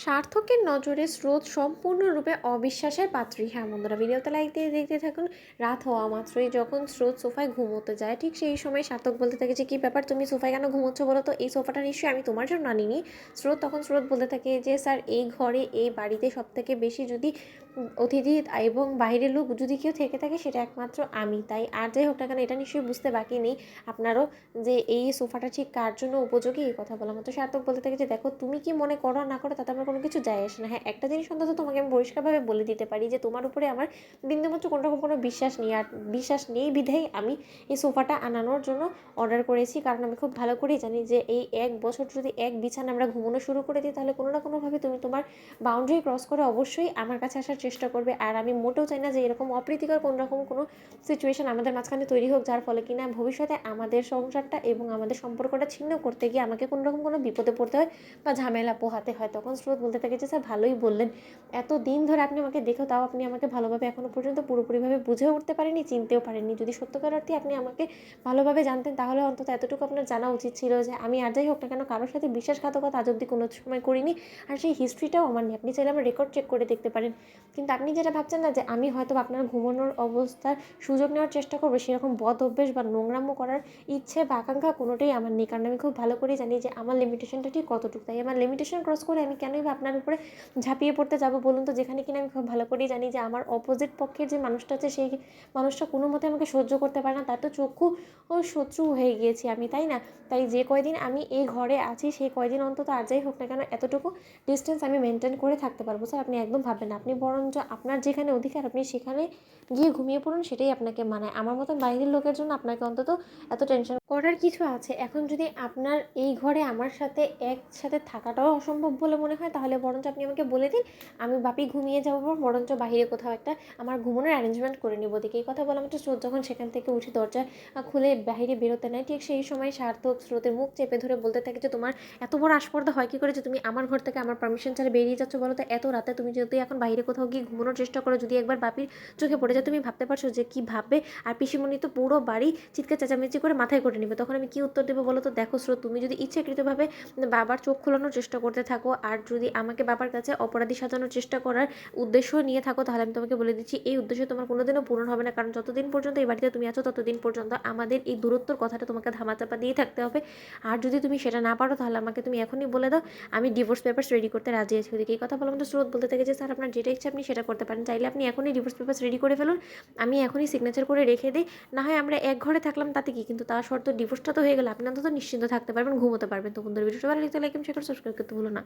সার্থকের নজরে স্রোত সম্পূর্ণরূপে অবিশ্বাসের পাত্রী। হ্যাঁ বন্ধুরা, ভিডিওতে লাইক দিয়ে দেখতে থাকুন। রাত হওয়া মাত্রই যখন স্রোত সোফায় ঘুমোতে যায়, ঠিক সেই সময় সার্থক বলতে থাকে যে, কী ব্যাপার, তুমি সোফায় কেন ঘুমোচ্ছ বলো তো? এই সোফাটা নিশ্চয়ই আমি তোমার জন্য আনিনি। স্রোত বলতে থাকে যে, স্যার, এই ঘরে এই বাড়িতে সব থেকে বেশি যদি অতিথি এবং বাইরের লোক যদি কেউ থেকে থাকে সেটা একমাত্র আমি। তাই আর যাই হোক না কেন, এটা নিশ্চয়ই বুঝতে বাকি নেই আপনারও যে এই সোফাটা ঠিক কার জন্য উপযোগী। এই কথা বলা মতো সার্থক বলতে থাকে যে, দেখো, তুমি কি মনে করো না করো তাতে আমার কোনো কিছু যায় আসে না। হ্যাঁ, একটা জিনিস অন্তত তোমাকে আমি পরিষ্কারভাবে বলে দিতে পারি যে তোমার উপরে আমার বিন্দুমাত্র কোনোরকম কোনো বিশ্বাস নেই। আর বিশ্বাস নেই বিধেই আমি এই সোফাটা আনানোর জন্য অর্ডার করেছি, কারণ আমি খুব ভালো করেই জানি যে এই 1 বছর যদি এক বিছানা আমরা ঘুমানো শুরু করে দিই, তাহলে কোনো না কোনোভাবে তুমি তোমার বাউন্ডারি ক্রস করে অবশ্যই আমার কাছে আসার চেষ্টা করবে। আর আমি মোটেও চাই না যে এরকম অপ্রীতিকর কোনোরকম কোনো সিচুয়েশন আমাদের মাঝখানে তৈরি হোক, যার ফলে কিনা ভবিষ্যতে আমাদের সংসারটা এবং আমাদের সম্পর্কটা ছিন্ন করতে গিয়ে আমাকে কোনোরকম কোনো বিপদে পড়তে হয় বা ঝামেলা পোহাতে হয়। তখন স্রোত বলতে থাকে যে, স্যার, ভালোই বললেন, এত দিন ধরে আপনি আমাকে দেখেও তাও আপনি আমাকে ভালোভাবে এখনও পর্যন্ত পুরোপুরিভাবে বুঝেও উঠতে পারেননি, চিনতেও পারেননি। যদি সত্যকার অর্থে আপনি আমাকে ভালোভাবে জানতেন, তাহলে অন্তত এতটুকু আপনার জানা উচিত ছিল যে আমি আর যাই হোক না কেন কারোর সাথে বিশ্বাসঘাতকতা আজ অব্দি কোনো সময় করিনি, আর সেই হিস্ট্রিটাও আমার নেই। আপনি চাইলে আমার রেকর্ড চেক করে দেখতে পারেন। কিন্তু আপনি যেটা ভাবছেন না যে আমি হয়তো আপনার ঘুমানোর অবস্থার সুযোগ নেওয়ার চেষ্টা করবো, সেরকম বদ অভ্যেস বা নোংরামো করার ইচ্ছে বা আকাঙ্ক্ষা কোনোটাই আমার নেই। কারণ আমি খুব ভালো করেই জানি যে আমার লিমিটেশনটা ঠিক কতটুকু। তাই আমার লিমিটেশন ক্রস করে আমি কেনই বা আপনার উপরে ঝাঁপিয়ে পড়তে যাবো বলুন তো? যেখানে কিনা আমি খুব ভালো করেই জানি যে আমার অপোজিট পক্ষের যে মানুষটা আছে, সেই মানুষটা কোনো মতে আমাকে সহ্য করতে পারে না। তার তো চক্ষু ও শত্রু হয়ে গিয়েছি আমি, তাই না? তাই যে কয়দিন আমি এই ঘরে আছি, সেই কয়দিন অন্তত আর যাই হোক না কেন এতটুকু ডিস্টেন্স আমি মেনটেন করে থাকতে পারবো। স্যার, আপনি একদম ভাববেন না। আপনি বরঞ্চ আপনার যেখানে অধিকার আপনি সেখানে গিয়ে ঘুমিয়ে পড়ুন, সেটাই আপনাকে মানায়। আমার মতন বাইরের লোকের জন্য আপনাকে অন্তত এত টেনশন করার কিছু আছে? এখন যদি আপনার এই ঘরে আমার সাথে একসাথে থাকাটাও অসম্ভব বলে মনে হয়, তাহলে বরঞ্চ আপনি আমাকে বলে দিন, আমি বাপি ঘুমিয়ে যাবো, বরঞ্চ বাহিরে কোথাও একটা আমার ঘুমানোর অ্যারেঞ্জমেন্ট করে নেবো। দেখি, এই কথা বলা মাত্র স্রোত যখন সেখান থেকে উঠে দরজা খুলে বাইরে বেরোতে নেয়, ঠিক সেই সময় সার্থক স্রোতের মুখ চেপে ধরে বলতে থাকে যে, তোমার এত বড় আস্পর্ধা হয় কী করে যে তুমি আমার ঘর থেকে আমার পারমিশন ছাড়া বেরিয়ে যাচ্ছ বলো তো? এত রাতে তুমি যদি এখন বাইরে কোথাও গিয়ে ঘুমানোর চেষ্টা করো, যদি একবার বাপির চোখে পড়ে যায়, তুমি ভাবতে পারছো যে কী ভাববে? আর পিসিমণি তো পুরো বাড়ি চিৎকার চেঁচামেচি করে মাথায় করে নেবে। তখন আমি কী উত্তর দেবো বলো তো? দেখো স্রোত, তুমি যদি ইচ্ছাকৃতভাবে বাবার চোখ খোলানোর চেষ্টা করতে থাকো, আর যদি আমাকে বাবার কাছে অপরাধী সাজানোর চেষ্টা করার উদ্দেশ্য নিয়ে থাকো, তাহলে আমি তোমাকে বলে দিচ্ছি, এই উদ্দেশ্য তোমার কোনোদিনও পূরণ হবে না। কারণ যতদিন পর্যন্ত এই বাড়িতে তুমি আছো, ততদিন পর্যন্ত আমাদের এই দূরত্বর কথাটা তোমাকে ধামাচাপা দিয়ে থাকতে হবে। আর যদি তুমি সেটা না পারো, তাহলে আমাকে তুমি এখনই বলে দাও, আমি ডিভোর্স পেপারস রেডি করতে রাজি আছি। ওদিকে এই কথা বলার মতো স্রোত বলতে থাকে যে, স্যার, আপনার যেটা ইচ্ছা আপনি সেটা করতে পারেন। চাইলে আপনি এখনই ডিভোর্স পেপারস রেডি করে ফেলুন, আমি এখনই সিগনেচার করে রেখে দিই। না হয় আমরা এক ঘরে থাকলাম, তাতে কি? কিন্তু তার শর্ত ডিভোর্সটা তো হয়ে গেলে আপনি অন্তত নিশ্চিন্ত থাকতে পারবেন, ঘুমোতে পারবেন। তো বন্ধুরা, ভিডিওটা ভালো লাগলে লাইক এবং শেয়ার করে সাবস্ক্রাইব করতে ভুলো না।